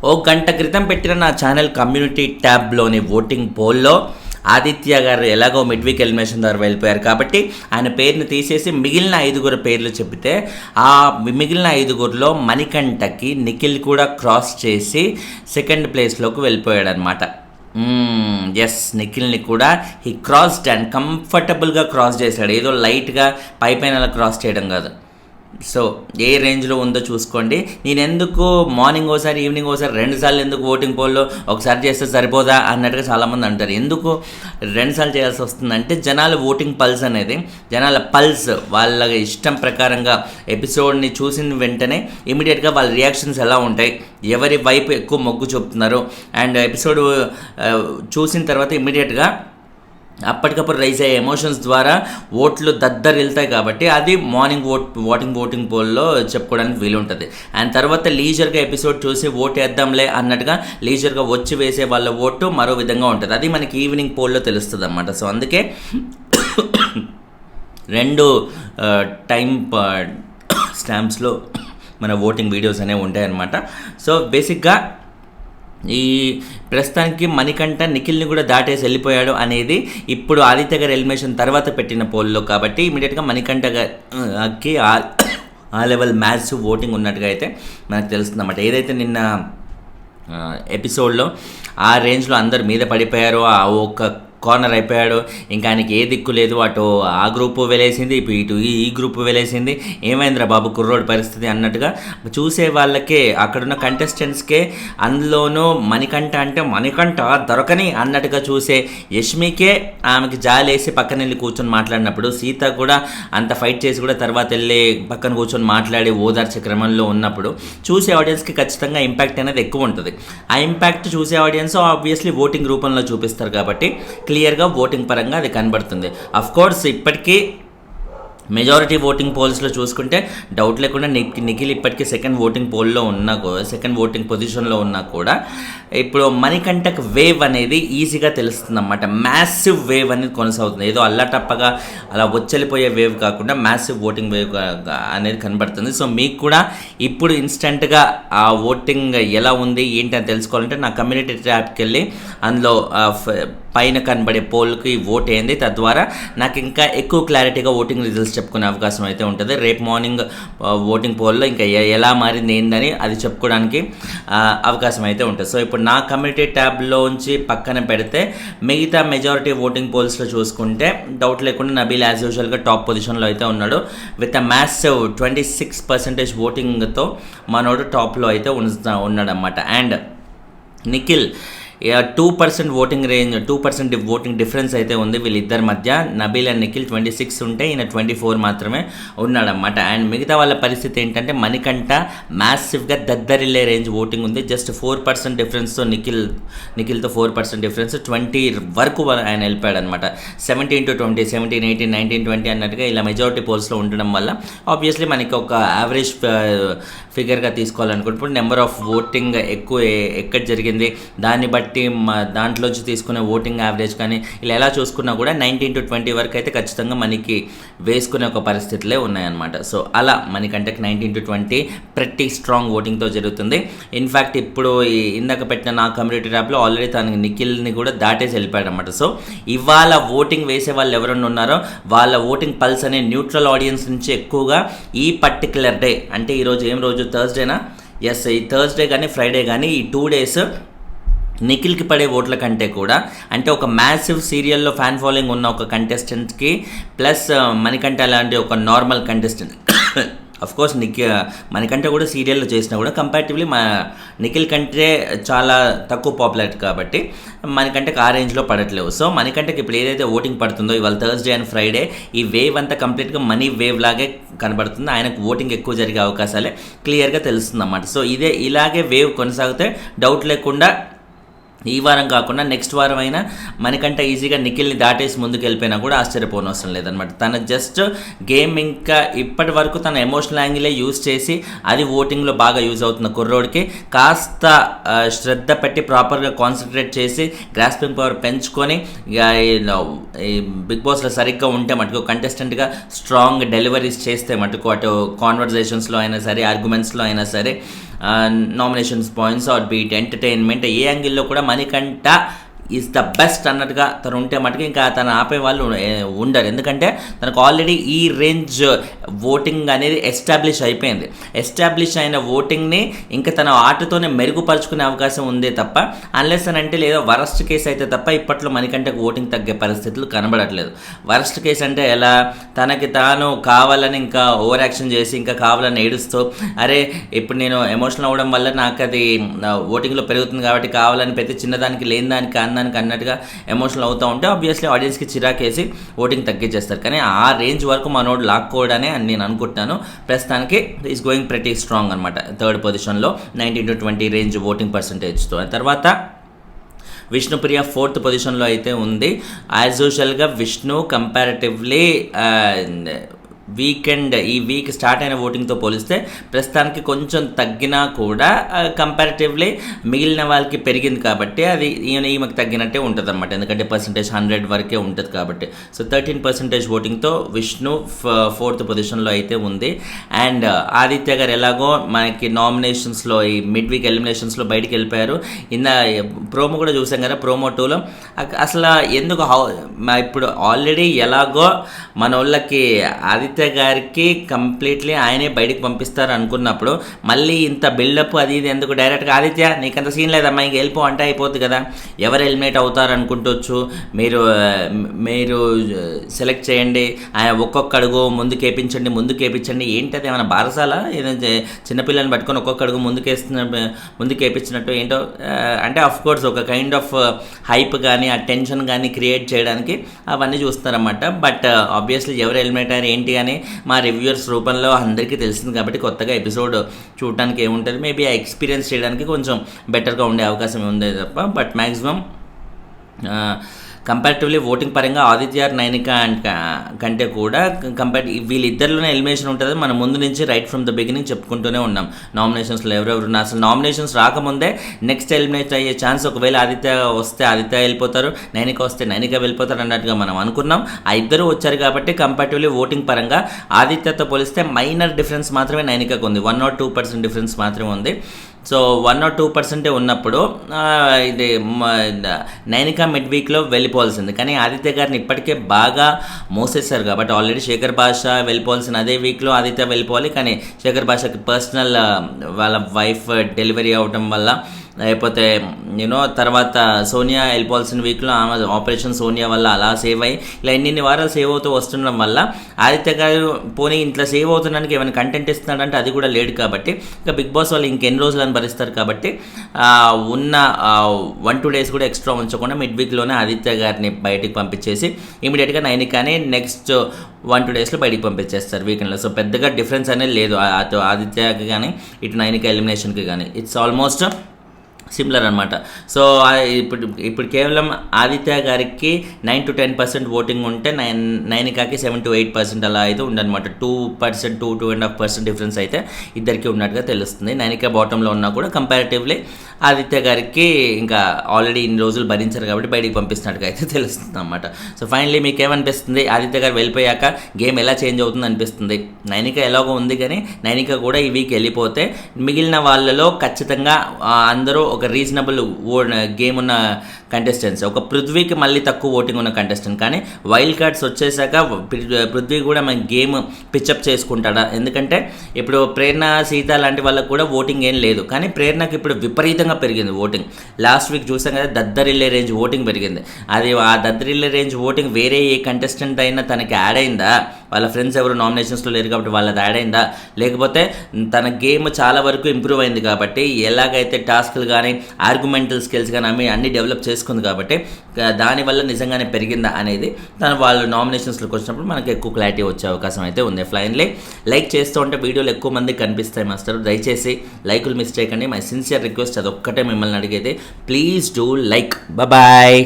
ఓ గంట క్రితం పెట్టిన నా ఛానల్ కమ్యూనిటీ ట్యాబ్లోని ఓటింగ్ పోల్లో ఆదిత్య గారు ఎలాగో మిడ్ వీక్ ఎలిమినేషన్ ద్వారా వెళ్ళిపోయారు కాబట్టి ఆయన పేరుని తీసేసి మిగిలిన 5 పేర్లు చెబితే ఆ మిగిలిన 5లో మణికంఠకి నిఖిల్ కూడా క్రాస్ చేసి సెకండ్ ప్లేస్లోకి వెళ్ళిపోయాడు అనమాట. ఎస్, నిఖిల్ని కూడా హీ క్రాస్డ్ అండ్ కంఫర్టబుల్గా క్రాస్ చేశాడు. ఏదో లైట్గా పైన అలా క్రాస్ చేయడం కాదు. సో ఏ రేంజ్లో ఉందో చూసుకోండి. నేను ఎందుకు మార్నింగ్ ఓసారి ఈవినింగ్ ఓసారి 2 సార్లు ఎందుకు ఓటింగ్ పోల్లో ఒకసారి చేస్తే సరిపోదా అన్నట్టుగా చాలామంది అంటారు. ఎందుకు 2 సార్లు చేయాల్సి వస్తుందంటే జనాల ఓటింగ్ పల్స్ అనేది, జనాల పల్స్ వాళ్ళ ఇష్టం ప్రకారంగా ఎపిసోడ్ని చూసిన వెంటనే ఇమీడియట్గా వాళ్ళ రియాక్షన్స్ ఎలా ఉంటాయి, ఎవరి వైపు ఎక్కువ మొగ్గు చూపుతున్నారు, అండ్ ఎపిసోడ్ చూసిన తర్వాత ఇమీడియట్గా అప్పటికప్పుడు రైజ్ అయ్యే ఎమోషన్స్ ద్వారా ఓట్లు దద్దరిల్తాయి. కాబట్టి అది మార్నింగ్ ఓటింగ్ పోల్లో చెప్పుకోవడానికి వీలు ఉంటుంది. అండ్ తర్వాత లీజర్గా ఎపిసోడ్ చూసి ఓటు వేద్దాంలే అన్నట్టుగా లీజర్గా వచ్చి వేసే వాళ్ళ ఓటు మరో విధంగా ఉంటుంది. అది మనకి ఈవినింగ్ పోల్లో తెలుస్తుంది అన్నమాట. సో అందుకే 2 టైం స్టాంప్స్లో మన ఓటింగ్ వీడియోస్ అనేవి ఉంటాయన్నమాట. సో బేసిక్గా ఈ ప్రస్తుతానికి మణికంఠ నిఖిల్ని కూడా దాటేసి వెళ్ళిపోయాడు అనేది ఇప్పుడు ఆదిత్య గారి ఎలిమినేషన్ తర్వాత పెట్టిన పోల్లో. కాబట్టి ఇమీడియట్గా మణికంఠకి ఆ లెవెల్ మ్యాసివ్ ఓటింగ్ ఉన్నట్టుగా అయితే మనకు తెలుస్తుంది అన్నమాట. ఏదైతే నిన్న ఎపిసోడ్లో ఆ రేంజ్లో అందరు మీద పడిపోయారో, ఆ ఒక్క కార్నర్ అయిపోయాడు, ఇంకా ఆయనకి ఏ దిక్కు లేదు. అటు ఆ గ్రూపు వెలేసింది, ఇటు ఈ గ్రూపు వెలేసింది. ఏమైందిరా బాబు కుర్రోడ్ పరిస్థితి అన్నట్టుగా చూసే వాళ్ళకే, అక్కడున్న కంటెస్టెంట్స్కే, అందులోనూ మణికంఠ అంటే మణికంఠ దొరకని అన్నట్టుగా చూసే యష్మికే ఆమెకి జాలేసి పక్కన వెళ్ళి కూర్చొని మాట్లాడినప్పుడు, సీత కూడా అంత ఫైట్ చేసి కూడా తర్వాత వెళ్ళి పక్కన కూర్చొని మాట్లాడి ఓదార్చే క్రమంలో ఉన్నప్పుడు చూసే ఆడియన్స్కి ఖచ్చితంగా ఇంపాక్ట్ అనేది ఎక్కువ ఉంటుంది. ఆ ఇంపాక్ట్ చూసే ఆడియన్స్ ఆబ్వియస్లీ ఓటింగ్ రూపంలో చూపిస్తారు కాబట్టి క్లియర్గా ఓటింగ్ పరంగా అది కనబడుతుంది. అఫ్కోర్స్ ఇప్పటికీ మెజారిటీ ఓటింగ్ పోల్స్లో చూసుకుంటే డౌట్ లేకుండా నిఖిల్ ఇప్పటికీ సెకండ్ ఓటింగ్ పొజిషన్లో ఉన్నా కూడా ఇప్పుడు మణికంఠకు వేవ్ అనేది ఈజీగా తెలుస్తుంది అన్నమాట. మ్యాసివ్ వేవ్ అనేది కొనసాగుతుంది. ఏదో అల్లటప్పగా అలా వచ్చలిపోయే వేవ్ కాకుండా మ్యాసివ్ ఓటింగ్ వేవ్ అనేది కనబడుతుంది. సో మీకు కూడా ఇప్పుడు ఇన్స్టెంట్గా ఆ ఓటింగ్ ఎలా ఉంది ఏంటి అని తెలుసుకోవాలంటే నా కమ్యూనిటీ ట్యాబ్కి వెళ్ళి అందులో పైన కనబడే పోల్కి ఓట్ అయ్యింది. తద్వారా నాకు ఇంకా ఎక్కువ క్లారిటీగా ఓటింగ్ రిజల్ట్స్ చెప్పుకునే అవకాశం అయితే ఉంటుంది. రేపు మార్నింగ్ ఓటింగ్ పోల్లో ఇంకా ఎలా మారింది ఏందని అది చెప్పుకోవడానికి అవకాశం అయితే ఉంటుంది. సో ఇప్పుడు నా కమ్యూనిటీ ట్యాబ్లోంచి పక్కన పెడితే మిగతా మెజారిటీ ఓటింగ్ పోల్స్లో చూసుకుంటే డౌట్ లేకుండా నబీల్ యాజ్ యూజువల్గా టాప్ పొజిషన్లో అయితే ఉన్నాడు. విత్ అ మ్యాసివ్ 26% ఓటింగ్తో మనోడు టాప్లో అయితే ఉన్నాడన్నమాట. అండ్ నిఖిల్ 2% ఓటింగ్ డిఫరెన్స్ అయితే ఉంది వీళ్ళిద్దరి మధ్య. నబీల్ అండ్ నిఖిల్ 26 ఉంటే ఈయన 24 మాత్రమే ఉన్నాడన్నమాట. అండ్ మిగతా వాళ్ళ పరిస్థితి ఏంటంటే మణికంఠ మ్యాసివ్గా దద్దరిల్లే రేంజ్ ఓటింగ్ ఉంది. జస్ట్ 4% డిఫరెన్స్తో నిఖిల్తో 4% డిఫరెన్స్ 20 వరకు ఆయన వెళ్ళిపోయాడు అనమాట. 17 to 20, 17, 18, 19, 20 అన్నట్టుగా ఇలా మెజారిటీ పోల్స్లో ఉండడం వల్ల ఆబ్వియస్లీ మనకి ఒక యావరేజ్ ఫిగర్గా తీసుకోవాలనుకుంటున్నప్పుడు నెంబర్ ఆఫ్ ఓటింగ్ ఎక్కువ ఎక్కడ జరిగింది దాన్ని బట్టి దాంట్లోంచి తీసుకునే ఓటింగ్ యావరేజ్ కానీ ఇలా ఎలా చూసుకున్నా కూడా 19 to 20 వరకు అయితే ఖచ్చితంగా మనకి వేసుకునే ఒక పరిస్థితులే ఉన్నాయన్నమాట. సో అలా మనకంటే 19 to 20 ప్రతి స్ట్రాంగ్ ఓటింగ్తో జరుగుతుంది. ఇన్ఫ్యాక్ట్ ఇప్పుడు ఇందాక పెట్టిన నా కమ్యూనిటీ ట్యాబ్లో ఆల్రెడీ తనకి నిఖిల్ని కూడా దాటేసి వెళ్ళిపోయాడు అనమాట. సో ఇవాళ ఓటింగ్ వేసే వాళ్ళు ఎవరన్నా ఉన్నారో వాళ్ళ ఓటింగ్ పల్స్ అనే న్యూట్రల్ ఆడియన్స్ నుంచి ఎక్కువగా ఈ పర్టికులర్ డే, అంటే ఈరోజు ఏం రోజు, థర్స్డేనా? ఎస్, ఈ థర్స్డే కానీ ఫ్రైడే కానీ ఈ 2 days నిఖిల్కి పడే ఓట్ల కంటే కూడా, అంటే ఒక మ్యాసివ్ సీరియల్లో ఫ్యాన్ ఫాలోయింగ్ ఉన్న ఒక కంటెస్టెంట్కి ప్లస్ మణికంఠ లాంటి ఒక నార్మల్ కంటెస్టెంట్ అఫ్కోర్స్ మణికంఠ కూడా సీరియల్లో చేసినా కూడా కంపారిటివ్లీ నిఖిల్ కంటే చాలా తక్కువ పాపులారిటీ కాబట్టి మణికంఠకి ఆ రేంజ్లో పడట్లేవు. సో మణికంఠకి ఇప్పుడు ఏదైతే ఓటింగ్ పడుతుందో ఇవాళ థర్స్డే అండ్ ఫ్రైడే ఈ వేవ్ అంతా కంప్లీట్గా మనీ వేవ్ లాగే కనబడుతుంది. ఆయనకు ఓటింగ్ ఎక్కువ జరిగే అవకాశాలే క్లియర్గా తెలుస్తుంది అన్నమాట. సో ఇలాగే వేవ్ కొనసాగితే డౌట్ లేకుండా ఈ వారం కాకుండా నెక్స్ట్ వారం అయినా మనకంటే ఈజీగా నిఖిల్ని దాటేసి ముందుకు వెళ్ళిపోయినా కూడా ఆశ్చర్యపోనవసరం లేదనమాట. తన జస్ట్ గేమ్ ఇంకా ఇప్పటి వరకు తన ఎమోషనల్ యాంగిలే యూజ్ చేసి అది ఓటింగ్లో బాగా యూజ్ అవుతున్న కుర్రోడికి కాస్త శ్రద్ధ పెట్టి ప్రాపర్గా కాన్సన్ట్రేట్ చేసి గ్రాస్పింగ్ పవర్ పెంచుకొని బిగ్ బాస్లో సరిగ్గా ఉంటే మటుకు కంటెస్టెంట్గా స్ట్రాంగ్ డెలివరీస్ చేస్తే మటుకు అటు కాన్వర్జేషన్స్లో అయినా సరే ఆర్గ్యుమెంట్స్లో అయినా సరే nominations points are beat entertainment, ఏ యాంగిల్లో కూడా మణికంఠ ఈజ్ ద బెస్ట్ అన్నట్టుగా తను ఉంటే మటుకు ఇంకా తను ఆపే వాళ్ళు ఉండరు. ఎందుకంటే తనకు ఆల్రెడీ ఈ రేంజ్ ఓటింగ్ అనేది ఎస్టాబ్లిష్ అయిపోయింది. ఎస్టాబ్లిష్ అయిన ఓటింగ్ని ఇంకా తన ఆటతోనే మెరుగుపరుచుకునే అవకాశం ఉందే తప్ప, అన్లెస్ అని అంటే లేదా వరస్ట్ కేసు అయితే తప్ప ఇప్పట్లో మణికంఠకు ఓటింగ్ తగ్గే పరిస్థితులు కనబడట్లేదు. వరస్ట్ కేసు అంటే ఎలా, తనకి తాను కావాలని ఇంకా ఓవర్ యాక్షన్ చేసి ఇంకా కావాలని ఏడుస్తూ, అరే ఇప్పుడు నేను ఎమోషనల్ అవ్వడం వల్ల నాకు అది ఓటింగ్లో పెరుగుతుంది కాబట్టి కావాలని ప్రతి చిన్నదానికి లేని దానికి దానికి అన్నట్టుగా ఎమోషనల్ అవుతూ ఉంటే ఆబ్వియస్లీ ఆడియన్స్కి చిరాకేసి ఓటింగ్ తగ్గించేస్తారు. కానీ ఆ రేంజ్ వరకు మనోడు లాక్కోవడనే అని నేను అనుకుంటున్నాను. ప్రస్తుతానికి ఈజ్ గోయింగ్ ప్రెటీ స్ట్రాంగ్ అనమాట, 3rd పొజిషన్లో 19-20 రేంజ్ ఓటింగ్ పర్సంటేజ్తో. తర్వాత విష్ణుప్రియ 4th పొజిషన్లో అయితే ఉంది. యాజ్ యూజువల్గా విష్ణు కంపారిటివ్లీ ఈ వీక్ స్టార్ట్ అయిన ఓటింగ్తో పోలిస్తే ప్రస్తుతానికి కొంచెం తగ్గినా కూడా కంపారిటివ్లీ మిగిలిన వాళ్ళకి పెరిగింది కాబట్టి అది ఈమెకు తగ్గినట్టే ఉంటుంది అనమాట. ఎందుకంటే పర్సంటేజ్ 100 వరకే ఉంటుంది కాబట్టి. సో 13% ఓటింగ్తో విష్ణు 4th పొజిషన్లో అయితే ఉంది. అండ్ ఆదిత్య గారు ఎలాగో మనకి నామినేషన్స్లో ఈ మిడ్ వీక్ ఎలిమినేషన్స్లో బయటికి వెళ్ళిపోయారు. ప్రోమో కూడా చూసాం కదా, ప్రోమో 2లో అసలు ఎందుకు ఇప్పుడు ఆల్రెడీ ఎలాగో మన వాళ్ళకి ఆదిత్య గారికి కంప్లీట్లీ ఆయనే బయటికి పంపిస్తారు అనుకున్నప్పుడు మళ్ళీ ఇంత బిల్డప్ అది ఇది ఎందుకు, డైరెక్ట్గా ఆదిత్య నీకంత సీన్ లేదమ్మా ఇంక వెళ్ళిపో అంటే అయిపోతుంది కదా, ఎవరు ఎలిమినేట్ అవుతారు అనుకుంటొచ్చు, మీరు సెలెక్ట్ చేయండి, ఆయన ఒక్కొక్క అడుగు ముందుకు వేయించండి ఏంటది ఏమైనా బారసాల, ఏదైతే చిన్నపిల్లల్ని పట్టుకొని ఒక్కొక్క అడుగు ముందుకు వేయించినట్టు ఏంటో. అంటే ఆఫ్ కోర్స్ ఒక కైండ్ ఆఫ్ హైప్ కానీ ఆ టెన్షన్ కానీ క్రియేట్ చేయడానికి అవన్నీ చూస్తారన్నమాట. బట్ ఆబ్వియస్లీ ఎవరు ఎలిమినేట్ అయ్యారు ఏంటి అని మా రివ్యూవర్స్ రూపంలో అందరికీ తెలిసింది కాబట్టి కొత్తగా ఎపిసోడ్ చూడడానికి ఏముంటుంది, మేబీ ఆ ఎక్స్పీరియన్స్ చేయడానికి కొంచెం బెటర్గా ఉండే అవకాశం ఉంది తప్ప. బట్ మ్యాక్సిమం కంపారిటివ్లీ ఓటింగ్ పరంగా ఆదిత్య నైనిక కంటే కూడా వీళ్ళిద్దరిలోనే ఎలిమినేషన్ ఉంటుంది. మనం ముందు నుంచి రైట్ ఫ్రమ్ ద బిగినింగ్ చెప్పుకుంటూనే ఉన్నాం నామినేషన్స్లో ఎవరెవరు అసలు నామినేషన్స్ రాకముందే నెక్స్ట్ ఎలిమినేట్ అయ్యే ఛాన్స్, ఒకవేళ ఆదిత్య వస్తే ఆదిత్య వెళ్ళిపోతారు, నైనిక వస్తే నైనిక వెళ్ళిపోతారు అన్నట్టుగా మనం అనుకున్నాం. ఆ ఇద్దరు వచ్చారు కాబట్టి కంపారిటివ్లీ ఓటింగ్ పరంగా ఆదిత్యతో పోలిస్తే మైనర్ డిఫరెన్స్ మాత్రమే నైనికకు ఉంది, 1 or 2% డిఫరెన్స్ మాత్రమే ఉంది. సో 1 or 2% ఉన్నప్పుడు ఇది నైనిక మిడ్ వీక్లో వెళ్ళిపోవాల్సింది. కానీ ఆదిత్య గారిని ఇప్పటికే బాగా మోసేశారు కాబట్టి ఆల్రెడీ శేఖర్ భాష వెళ్ళిపోవాల్సిన అదే వీక్లో ఆదిత్య వెళ్ళిపోవాలి. కానీ శేఖర్ భాషకి పర్సనల్ వాళ్ళ వైఫ్ డెలివరీ అవడం వల్ల, లేకపోతే తర్వాత సోనియా వెళ్ళిపోవాల్సిన వీక్లో ఆమె ఆపరేషన్ సోనియా వల్ల అలా సేవ్ అయ్యి ఇలా ఎన్ని వారాలు సేవ్ అవుతూ వస్తుండడం వల్ల ఆదిత్య గారు పోనీ ఇంట్లో సేవ్ అవుతున్నానికి ఏమైనా కంటెంట్ ఇస్తున్నాడంటే అది కూడా లేడు కాబట్టి ఇంకా బిగ్ బాస్ వాళ్ళు ఇంకెన్ని రోజులని భరిస్తారు కాబట్టి ఉన్న 1-2 days కూడా ఎక్స్ట్రా ఉంచకుండా మిడ్ వీక్లోనే ఆదిత్య గారిని బయటికి పంపించేసి ఇమీడియట్గా నైనికాని నెక్స్ట్ 1-2 daysలో బయటికి పంపించేస్తారు వీకెండ్లో. సో పెద్దగా డిఫరెన్స్ అనేది లేదు అటు ఆదిత్యకి కానీ ఇటు నైనిక ఎలిమినేషన్కి కానీ, ఇట్స్ ఆల్మోస్ట్ సిమిలర్ అనమాట. సో ఇప్పుడు కేవలం ఆదిత్య గారికి 9-10% ఓటింగ్ ఉంటే నైనికాకి 7-8% అలా అయితే ఉండనమాట. 2.5% డిఫరెన్స్ అయితే ఇద్దరికి ఉన్నట్టుగా తెలుస్తుంది. నైనిక బాటంలో ఉన్నా కూడా కంపారిటివ్లీ ఆదిత్య గారికి ఇంకా ఆల్రెడీ ఇన్ని రోజులు భరించారు కాబట్టి బయటికి పంపిస్తున్నట్టుగా అయితే తెలుస్తుంది అనమాట. సో ఫైనలీ మీకు ఏమనిపిస్తుంది, ఆదిత్య గారు వెళ్ళిపోయాక గేమ్ ఎలా చేంజ్ అవుతుంది అనిపిస్తుంది? నైనిక ఎలాగో ఉంది కానీ నైనిక కూడా ఈ వీక్ వెళ్ళిపోతే మిగిలిన వాళ్ళలో ఖచ్చితంగా అందరూ ఒక రీజనబుల్ గేమ్ ఉన్న కంటెస్టెంట్స్, ఒక పృథ్వీకి మళ్ళీ తక్కువ ఓటింగ్ ఉన్న కంటెస్టెంట్. కానీ వైల్డ్ కార్డ్స్ వచ్చేసాక పృథ్వీ కూడా మన గేమ్ పిచ్చప్ చేసుకుంటాడా? ఎందుకంటే ఇప్పుడు ప్రేరణ, సీత లాంటి వాళ్ళకు కూడా ఓటింగ్ ఏం లేదు, కానీ ప్రేరణకి ఇప్పుడు విపరీతంగా పెరిగింది ఓటింగ్. లాస్ట్ వీక్ చూసాం కదా, దద్దరిల్లే రేంజ్ ఓటింగ్ పెరిగింది. అది ఆ దద్దరిల్లే రేంజ్ ఓటింగ్ వేరే ఏ కంటెస్టెంట్ అయినా తనకి యాడ్ అయిందా? వాళ్ళ ఫ్రెండ్స్ ఎవరు నామినేషన్స్లో లేరు కాబట్టి వాళ్ళది యాడ్ అయిందా? లేకపోతే తన గేమ్ చాలా వరకు ఇంప్రూవ్ అయింది కాబట్టి, ఎలాగైతే టాస్క్లు కానీ ఆర్గ్యుమెంటల్ స్కిల్స్ కానీ అన్ని డెవలప్ చేసుకుంది కాబట్టి దానివల్ల నిజంగానే పెరిగిందా అనేది వాళ్ళు నామినేషన్స్లోకి వచ్చినప్పుడు మనకి ఎక్కువ క్లారిటీ వచ్చే అవకాశం అయితే ఉంది. ఫైనల్లీ లైక్ చేస్తూ ఉంటే వీడియోలు ఎక్కువ మందికి కనిపిస్తాయి మాస్టర్. దయచేసి లైకులు మిస్ చేయకండి. మై సిన్సియర్ రిక్వెస్ట్, అదొక్కటే మిమ్మల్ని అడిగేది. Please do like. బాయ్.